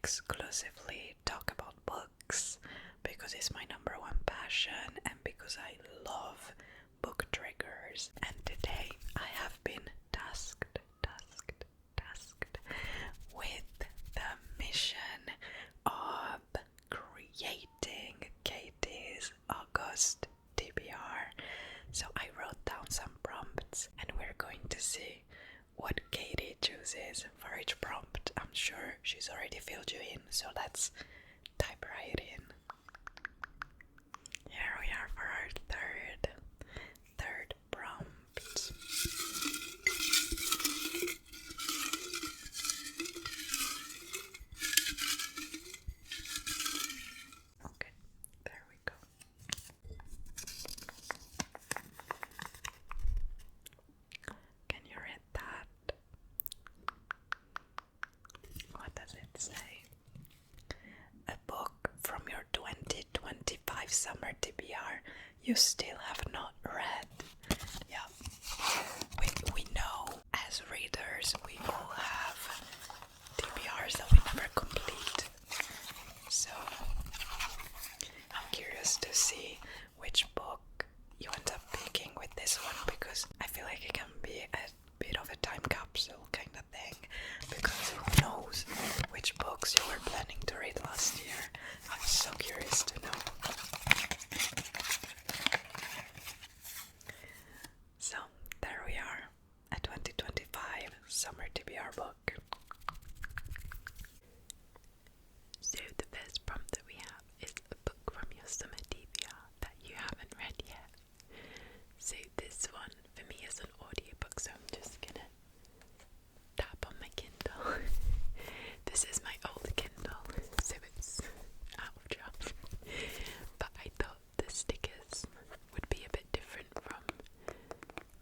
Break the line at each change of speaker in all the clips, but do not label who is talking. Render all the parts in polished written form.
exclusively talk about books because it's my number one passion and because I love book triggers. And today I have been tasked with the mission of creating Katie's August TBR. So I wrote down some prompts and we're going to see what Katie chooses for each prompt. I'm sure she's already filled you in, so let's type right in. Here we are for our third prompt. Okay, there we go. Can you read that? What does it say? A book from your 2025 summer TBR you still have not read. Yeah, we know as readers we all have TBRs that we never complete. So I'm curious to see which book you end up picking with this one, because I feel like it can be a bit of a time capsule kind of thing, because who knows which books you were planning to read last year. I'm so curious to know. So there we are, a 2025 summer TBR book. So the first prompt that we have is a book from your summer TBR that you haven't read yet. So this one for me is an audiobook, so I'm just gonna tap on my Kindle. This is my old Kindle, so it's out of draft. But I thought the stickers would be a bit different from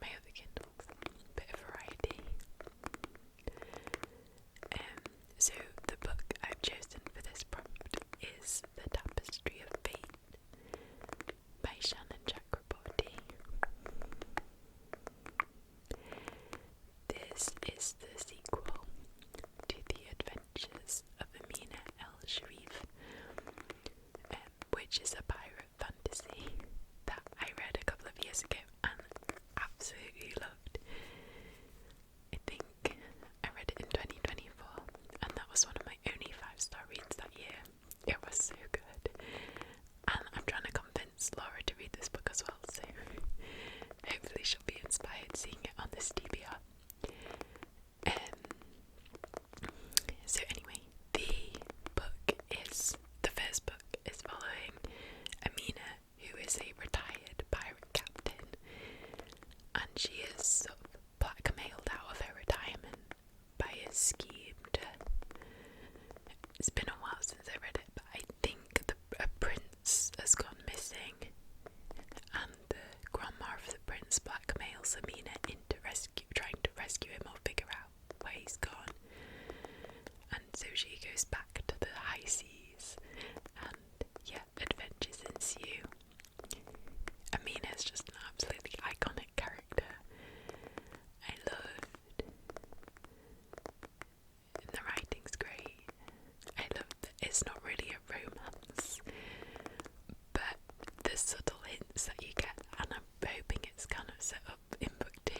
my other Kindles, bit of variety. So the book I've chosen for this prompt is The Tapestry of Fate by Shannon Chakraborty. This is the sequel to The Adventures of Amina El-Sharif, which is a pirate fantasy that I read a couple of years ago and absolutely loved. I think I read it in 2024 and that was one of my only 5-star reads that year. It was so good, and I'm trying to convince Laura to read this book as well, so hopefully she'll be inspired seeing it on this TBR. So anyway, the first book is following Amina, who is a retired pirate captain, and she is sort of blackmailed out of her retirement by a scheme to, it's been a while since I read it, but I think a prince has gone missing, and the grandma of the prince blackmails Amina into trying to rescue him or figure out where he's gone. And so she goes back to the high seas, and yeah, adventures ensue. Amina is just an absolutely iconic character. I loved, and the writing's great. I love that it's not really a romance, but the subtle hints that you get, and I'm hoping it's kind of set up in book 2.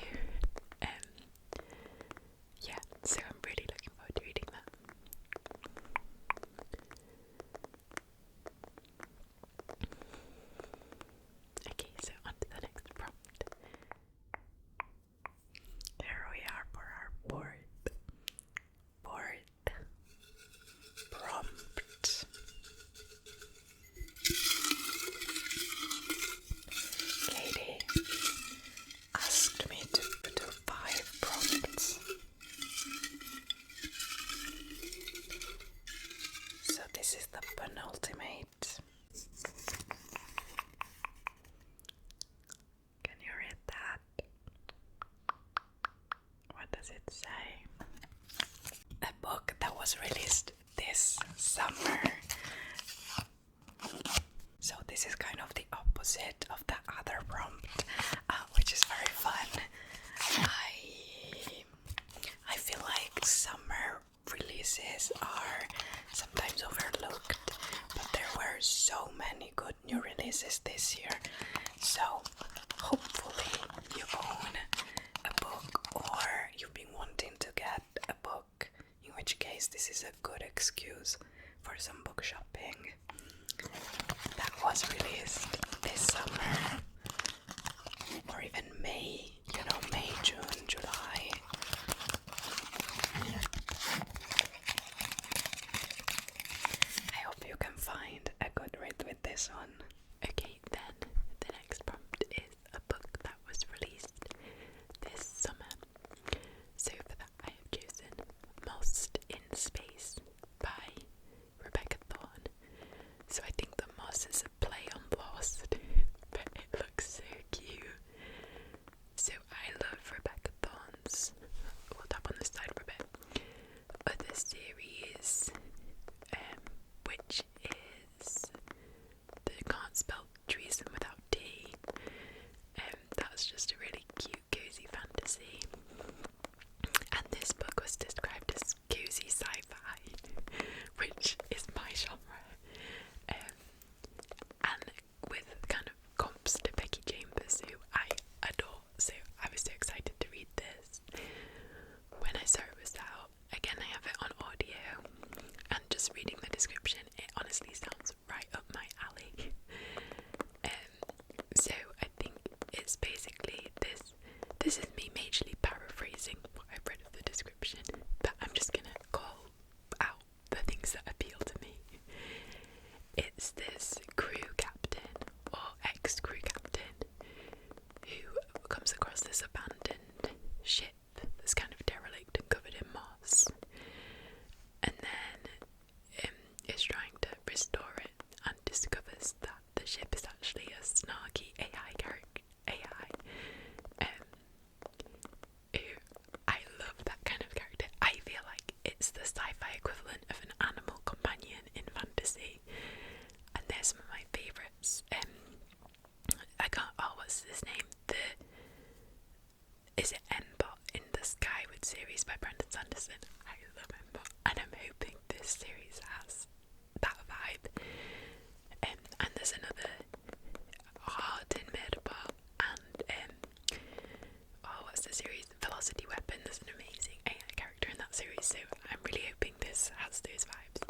Yeah, so I'm really looking forward to reading that. Okay, so on to the next prompt. Here we are for our fourth prompt. Katie asked me to do 5 prompts. So this is the penultimate. Can you read that? What does it say? A book that was released this summer. So this is kind of the opposite of the other prompt, which is very fun. I feel like summer releases are sometimes
sometimes overlooked, but there were so many good new releases this year. So hopefully you own a book, or you've been wanting to get a book, in which case this is a good excuse for some book shopping. That was released this summer, or even May, May, June, July. I hope you can find a good read with this one.
Okay, then the next prompt is a book that was released this summer. So for that I have chosen Lost in Space by Rebecca Thorne. So I think the moss is a play on Lost, but it looks so cute. So I love Rebecca Thorne's, we'll tap on this side for a bit, other series, which is the Can't Spell Treason Without T. That's just a really cute, cozy fantasy. And this book was described as cozy sci-fi, which is my genre. And with kind of comps to Becky Chambers, who I adore, so I was so excited to read this. When I saw it was out, again I have it on audio, and just reading the description, it honestly sounds right up my alley. So I think it's basically this is me majorly paraphrasing what I've read of the description, but I'm just gonna call out the things that appeal to me. It's this crew captain, or ex-crew captain, who comes across this abandoned ship that's kind of derelict and covered in moss, and then is trying to restore it, and discovers that the ship is actually a snarky AI character. Who I love that kind of character. I feel like it's the sci-fi equivalent of an animal companion in fantasy, and they're some of my favourites. What's his name? Is it Mbot in the Skyward series by Brandon Sanderson? I love Mbot, and I'm hoping this series has that vibe. And there's another Harden Murderbot, and what's the series? Velocity Weapon. There's an amazing AI character in that series, so I'm really hoping this has those vibes.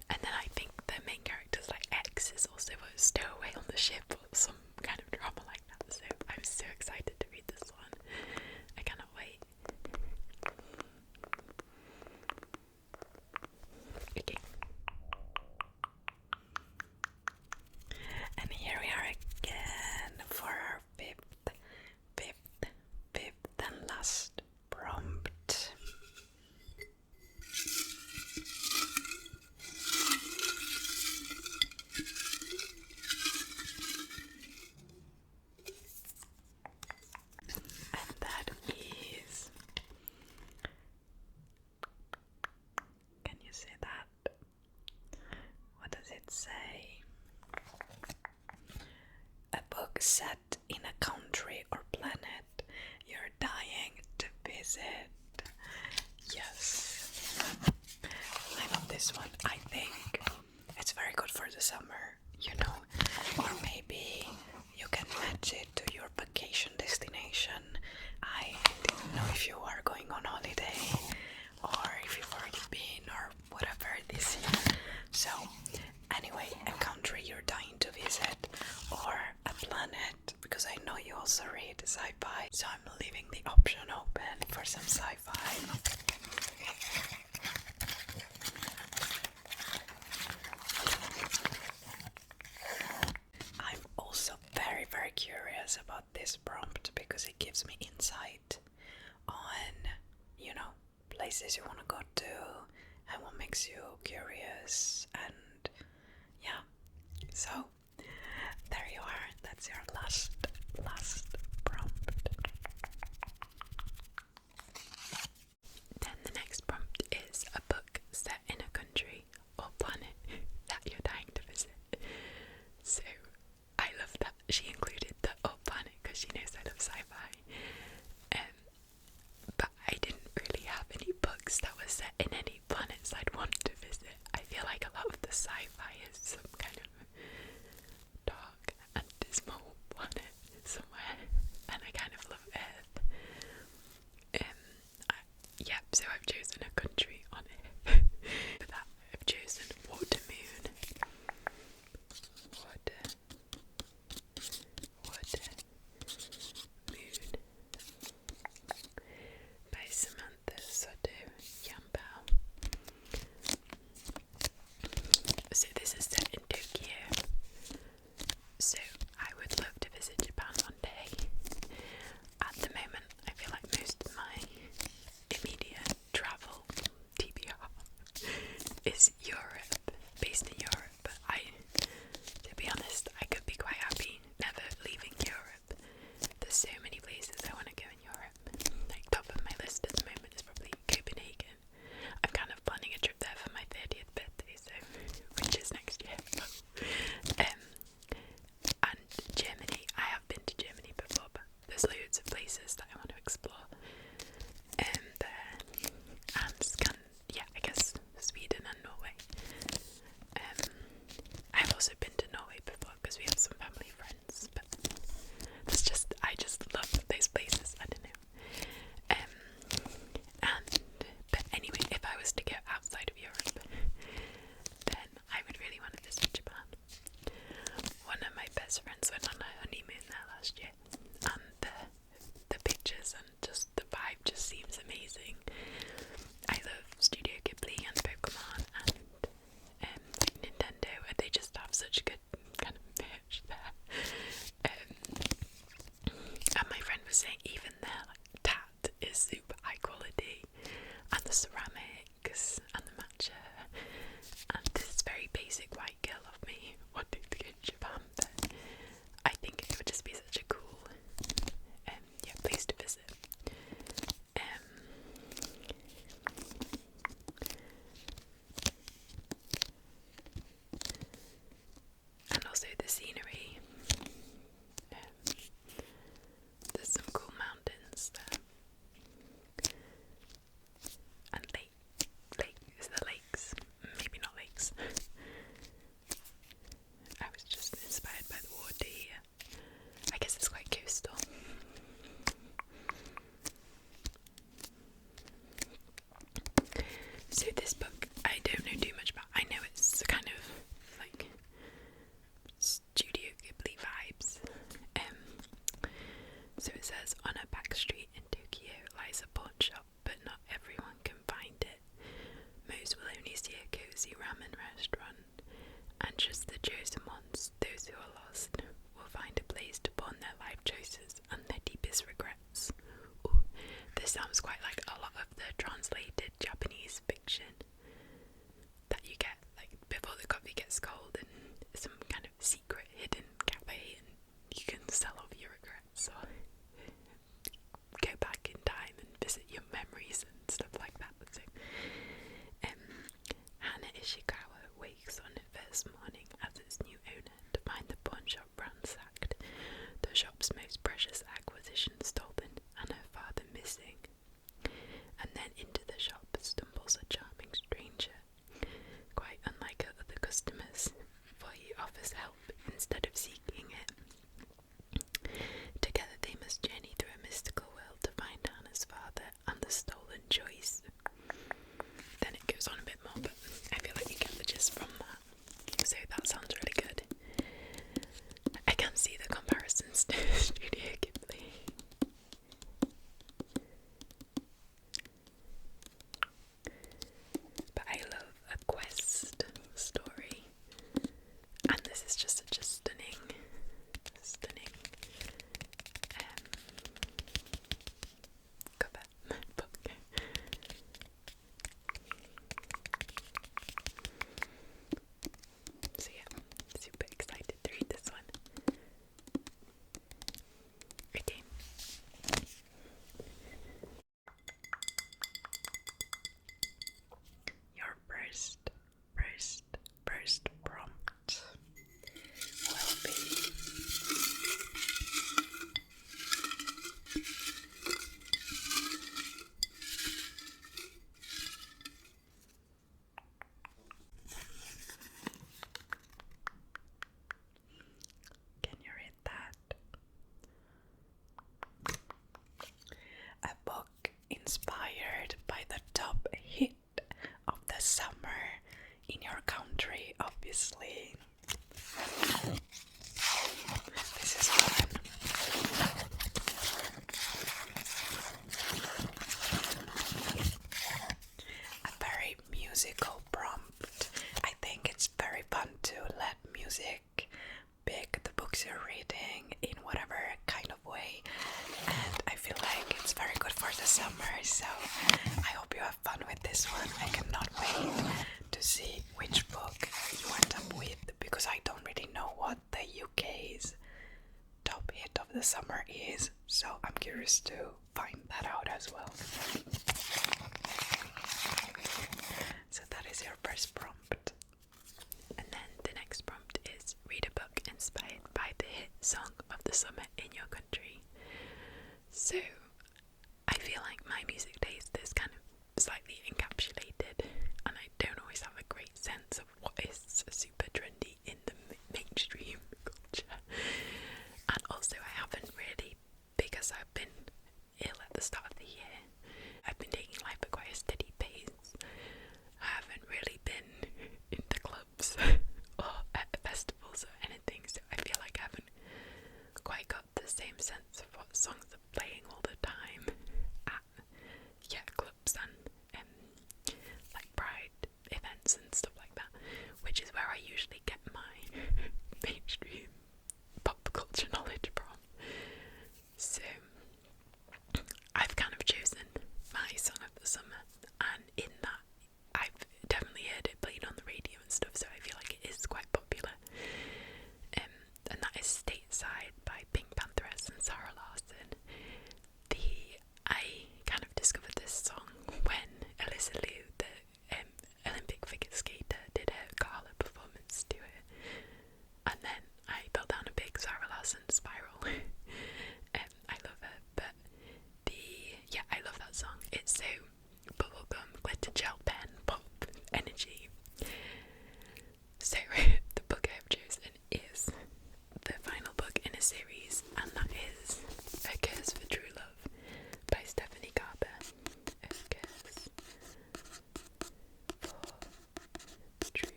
And then I think the main character's like X is also a stowaway on the ship, or some kind of drama like that, so I'm so excited to read this one. I cannot wait. Okay.
And here we are again for our fifth and last prompt. And that is, can you say that? What does it say? A book set in a country or planet you're dying to visit. Yes, I love this one. I think it's very good for the summer, or maybe you can match it to your vacation destination. I didn't know if you are going on holiday or if you've already been or whatever this year. So anyway, a country you're dying to visit, or a planet, because I know you also read sci-fi, so I'm leaving the option open for some sci-fi. I'm also very, very curious about this prompt because it gives me insight on, places you want to go to and what makes you curious, and yeah, so there you are. That's your last prompt.
Then the next prompt is a book set in a country or planet that you're dying to visit. So I love that she included the planet because she knows I love sci-fi. But I didn't really have any books that were set in any planets I'd want to visit. I feel feel like a lot of the sci-fi is some kind of dark and dismal planet somewhere, and I kind of love Earth. Yep, so I've chosen a country on it. For that, I've chosen Water Moon. Water Moon by Samantha Soto Yambao. So this is set in Tokyo. So I would love to visit Japan one day. At the moment, I feel like most of my immediate travel, TBR, is Europe, based in Europe. But to be honest, I could be quite happy never leaving Europe. There's so many places I want to go in Europe. Like, top of my list at the moment is probably Copenhagen. I'm kind of planning a trip there for my 30th birthday, so which is next year. And Germany. I have been to Germany before, but there's loads of places that I want to explore. There, and I guess Sweden and Norway. I've also been to Norway before because we have some family friends, but I just love those places. I don't know. But anyway, if I was to go outside of Europe, then I would really want to visit Japan. One of my best friends went on a honeymoon there last year, and the pictures and just the vibe just seems amazing. I love Studio Ghibli and Pokemon and like Nintendo, and they just have such good kind of merch there. And my friend was saying even their like tat is super high quality, and the ceramics and the matcha, and this very basic white girl of me wanting to go to Japan, but I think it would just be such a cool place to visit. And also the scenery. There's some cool mountains there. And is there lakes? Maybe not lakes. I was just inspired by the water here. I guess it's quite coastal. So this book, I don't know too much about. I know it's kind of like Studio Ghibli vibes. So it says, on a back street in Tokyo lies a pawn shop, but not everyone can find it. Most will only see a cozy ramen restaurant, and just the chosen ones, those who are lost, will find a place to pawn their life choices and their deepest regrets. Ooh, this sounds quite like a lot of the translated Japanese fiction that you get, like before the coffee gets cold and some kind of secret hidden cafe and you can sell off your regrets or go back in time and visit your memories and stuff like that. So, Hana Ishikawa wakes on the first morning as its new owner to find the pawn shop ransacked, the shop's most precious acquisition stolen, and her father missing. And then into the shop stumbles a charming stranger, quite unlike her other customers, for he offers help instead of seeking it. Together they must journey through a mystical world to find Hannah's father and the stolen choice. Then it goes on a bit more, but I feel like you get the gist from that. So that sounds really good. I can see the comparisons to Studio Ghibli. But I love a quest story, and this is just such a stunning cover book.
inspired by the top hit of the summer in your country, obviously. This is fun. A very musical prompt. I think it's very fun to let music pick the books you're reading in whatever kind of way, and I feel like it's very good for the summer, so I hope you have fun with this one. I cannot wait to see which book you end up with, because I don't really know what the UK's top hit of the summer is, so I'm curious to find that out as well. So that is your first prompt.
And then the next prompt is read a book inspired by the hit song of the summer in your country. So I feel like my music taste is kind of slightly encapsulated, and I don't always have a great sense of what is super trendy in the mainstream culture. And also I haven't really, because I've been ill at the start of the year, I've been taking life at quite a steady pace. I haven't really been into clubs or at festivals or anything, so I feel like I haven't quite got the same sense of what songs are playing all the time at clubs and like pride events and stuff like that, which is where I usually get my mainstream pop culture knowledge from. So I've kind of chosen my song of the summer, and in that I've definitely heard it played on the radio and stuff, so I feel like it is quite popular. And that is Stateside by Pink Pantheress and Sarah Larson. I kind of discovered this song when Alyssa Liu, the Olympic figure skater, did her gala performance to it, and then I fell down a big Sarah Larson spiral. I love her, but I love that song. It's so bubblegum, glitter gel pen, pop energy. So the book I have chosen is the final book in a series, and that is A Curse for True Love by Stephanie Garber. A Curse for True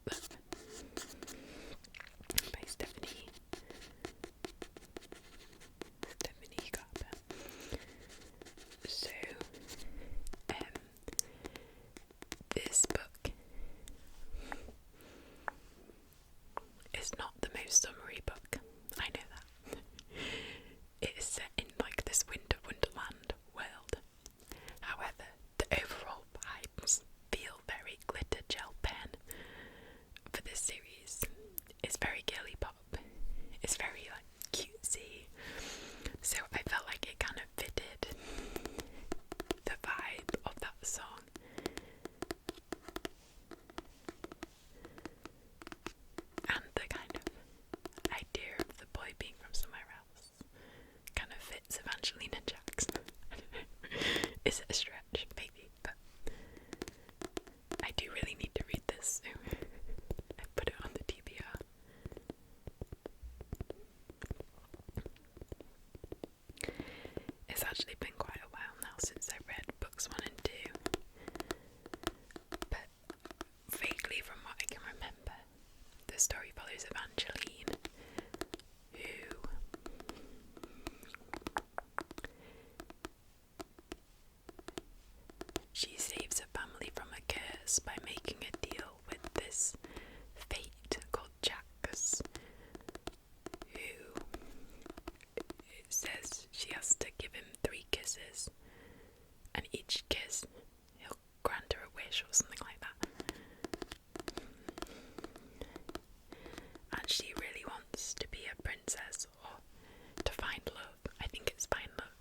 Love by Stephanie Garber. So, this book is not the most summery book. I know that. It is set in like this winter wonderland world. However, the overall vibes feel very glitter gel pen for this series. It's very girly pop. It's very like cutesy. So I felt like it kind of fitted the vibe of that song. And the kind of idea of the boy being from somewhere else kind of fits Evangelina Jackson. I don't know. Is it a stretch? Maybe, but I do really need to read this, so I put it on the TBR. It's actually been quite a while now since I read books 1 and 2, but vaguely from what I can remember, the story follows Evangeline, who she saves her family from a curse by making a deal with this fate called Jax, who says she has to give him 3 kisses, and each kiss he'll grant her a wish or something like that. And she really wants to be a princess or to find love. I think it's find love.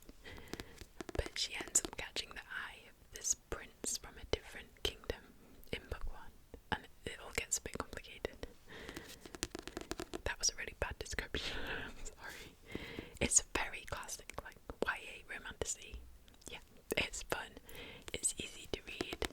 But she ends up catching the eye of this prince from a different kingdom in book 1, and it all gets a bit complicated. That was a really bad description. I'm sorry. It's very classic, like YA romantasy. Yeah, it's fun. It's easy to read.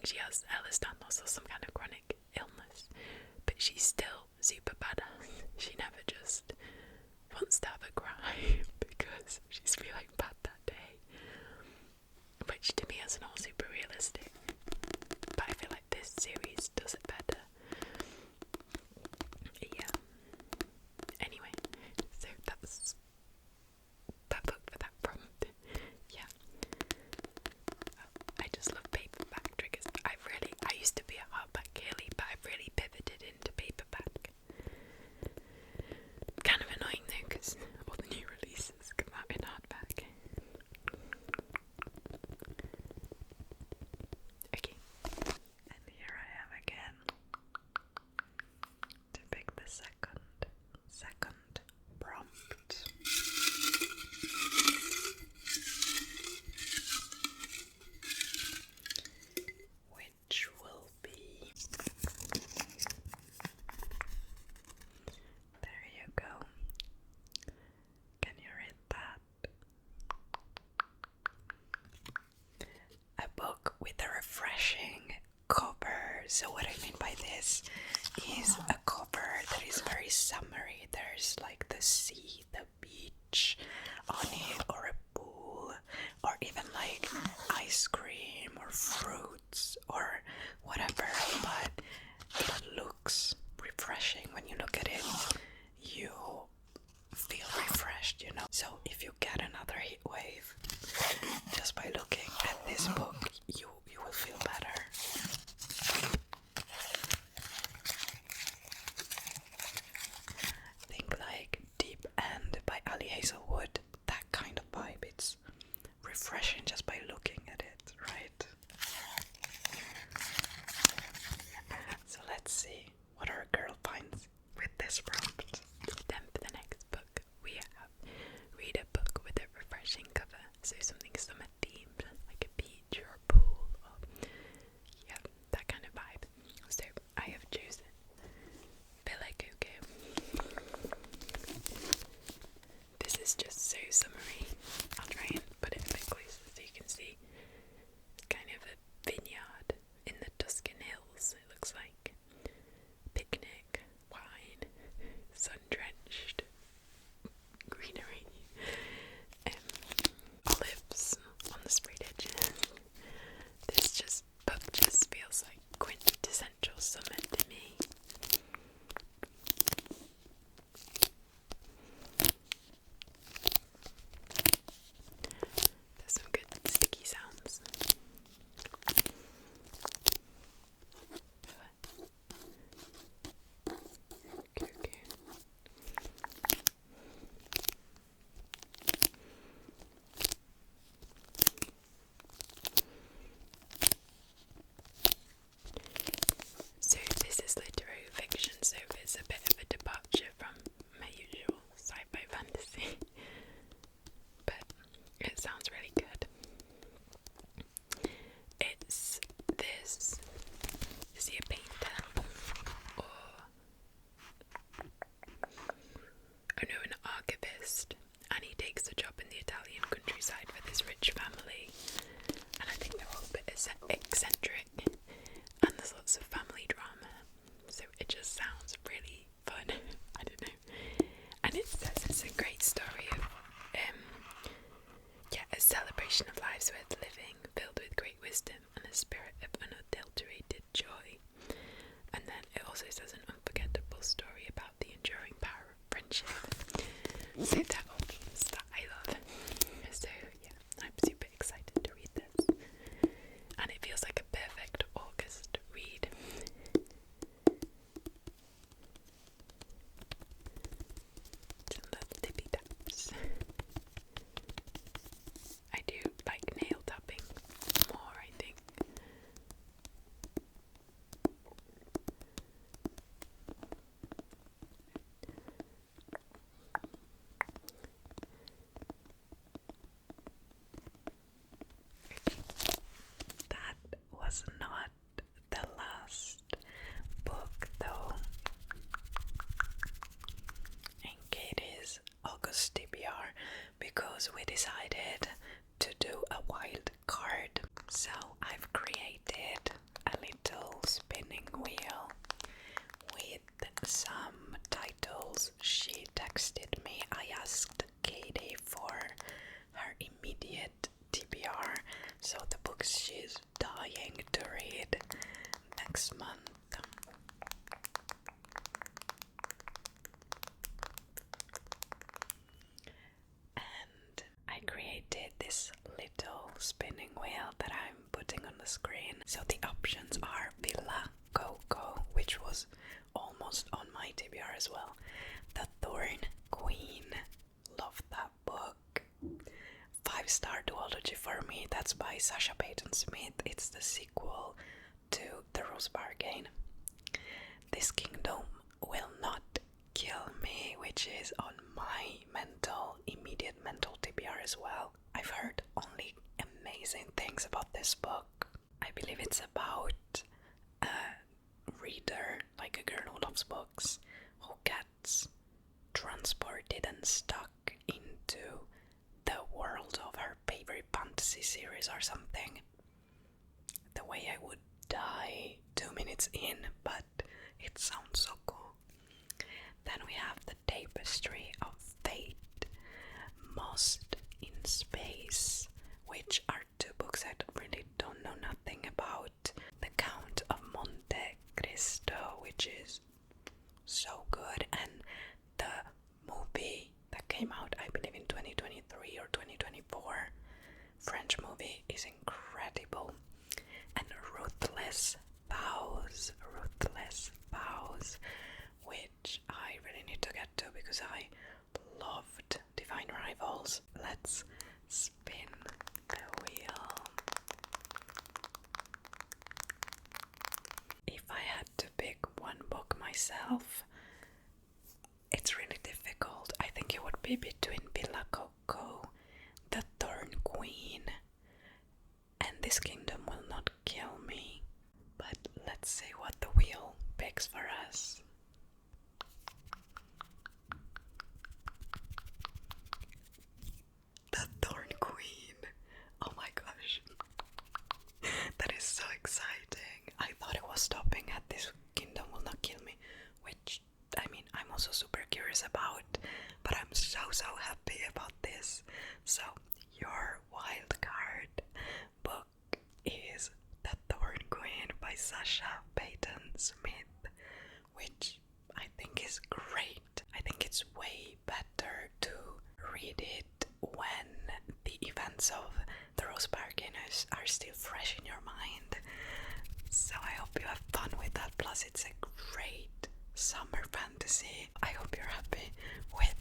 she has Ehlers-Danlos or some kind of chronic illness, but she's still super badass. She never just wants to have a cry because she's feeling bad that day, which to me is not super realistic, but I feel like this series does it better. Yeah. Anyway, so that's that book for that prompt. Yeah. I just love paperback triggers. I used to be a hardback girly, but I've really pivoted into paperback. Kind of annoying though, because all the new releases come out in hardback. Okay.
And here I am again to pick the second prompt. Which will be, there you go. Can you read that? A book with a refreshing cover. So what I mean by this is a cover that is very summery. There's like the sea, the beach on it, or a pool, or even like ice cream or fruits or whatever, but it looks refreshing. When you look at it, you feel refreshed, you know. So if you get another heat wave just by looking at this book, you will feel better. Think like Deep End by Ali Hazelwood, that kind of vibe. It's refreshing just by looking at it, right? So let's see what our girl finds with this prompt.
Then for the next book, we have read a book with a refreshing cover, so something summer themed, like a beach or a pool, or yeah, that kind of vibe. So I have chosen Villa Coco. This is just so summery. I'll try and put it a bit closer so you can see. It's kind of a vineyard in the Tuscan hills, it looks like. Picnic, wine, sun-drenched greenery, olives on the sprayed edges. This book just feels like quintessential summer to me. There's some good sticky sounds. Okay. So this is literary fiction, so it's a bit of a departure from my usual sci-fi fantasy, but it sounds really good. It's this, is he a painter, or, oh no, an archivist, and he takes a job in the Italian countryside for this rich family, and I think they're all a bit eccentric, and there's lots of family drama, so it just sounds really fun. I don't know. And it says it's a great story of a celebration of lives worth living, filled with great wisdom and a spirit of unadulterated joy. And then it also says an unforgettable story about the enduring power of friendship. So that all means that I love. So yeah, I'm super excited to read this. And it feels like a perfect August read. Some little tippy taps. I do like nail tapping more, I think.
That was not the last book though. In Katie's August TBR, because we decided to do a wild card. So I've created screen. So the options are Villa Coco, which was almost on my TBR as well. The Thorn Queen, love that book. 5-star duology for me, that's by Sasha Payton Smith. It's the sequel to The Rose Bargain. This Kingdom Will Not Kill Me, which is on my immediate mental TBR as well. I've heard only amazing things about this book. I believe it's about a reader, like a girl who loves books, who gets transported and stuck into the world of her favorite fantasy series or something. The way I would die 2 minutes in, but it sounds so cool. Then we have The Tapestry of Fate, Lost in Space, which are 2 books I really don't know nothing about. The Count of Monte Cristo, which is so good, and the movie that came out, I believe in 2023 or 2024, French movie, is incredible. And Ruthless Vows, which I really need to get to because I loved Divine Rivals. Let's spin the wheel. If I had to pick one book myself, it's really difficult. I think it would be between Villa Coco, The Thorn Queen, and This Kingdom Will Not Kill Me. But let's see what the wheel picks for us. The Thorn Queen. Oh my gosh. That is so exciting. I thought it was stopping at This Kingdom Will Not Kill Me, which, I mean, I'm also super curious about, but I'm so happy about this. So, your wildcard book is The Thorn Queen by Sasha Payton Smith, which I think is great. I think it's way better to read it when the events of The Rose Bargain are still fresh in your mind. So I hope you have fun with that. Plus it's a great summer fantasy. I hope you're happy with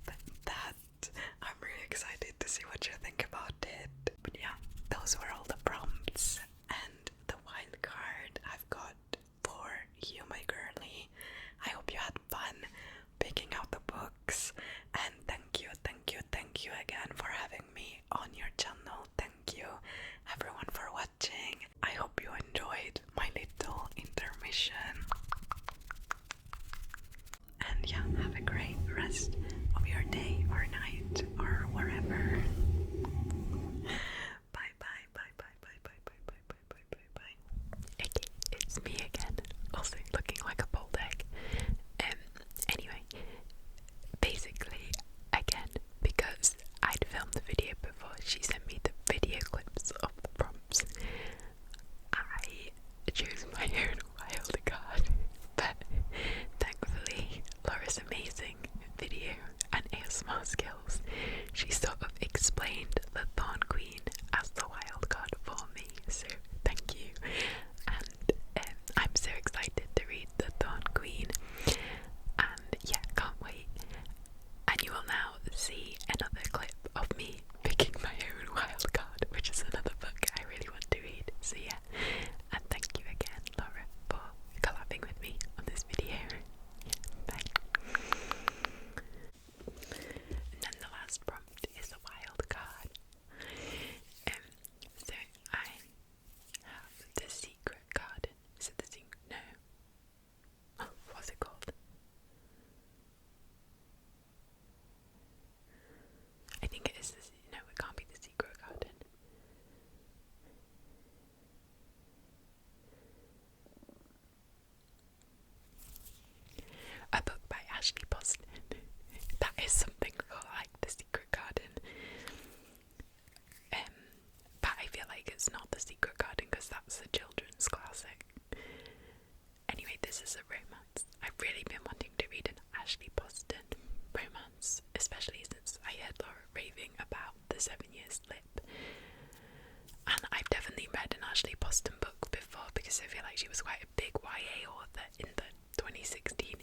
that. I'm really excited to see what you think about it. But yeah, those were all the prompts and the wild card I've got for you, my girlie. I hope you had fun picking out the books, and thank you again for having me on your channel. Thank you everyone for watching. I hope you enjoyed my little intermission. And yeah, have a great rest of your day or night or wherever. Bye.
Okay, it's me again, also looking like a bold egg. Anyway, basically, again, because I'd filmed the video before she sent me the video clips of the prompts, I chose my own wild card, but thankfully Laura's amazing video and ASMR skills, she sort of explained the Thorn Queen as the wild card for me, so thank you. And I'm so excited to read the Thorn Queen, and yeah, can't wait. And you will now see another clip of me picking my own wild card, which is another book I really want to read. So yeah, and thank you again, Laura, for collabing with me on this video. Bye. And then the last prompt is a wild card. So I have The Secret Garden. Is it the secret? No. Oh, what's it called? I think it is no, it can't be The Secret Garden. A book by Ashley Poston. That is something like The Secret Garden. But I feel like it's not The Secret Garden because that's a children's classic. Anyway, this is a romance. I've really been wanting to read an Ashley Poston romance, especially since I heard Laura raving about The 7 Year Slip. And I've definitely read an Ashley Poston book because I feel like she was quite a big YA author in the 2016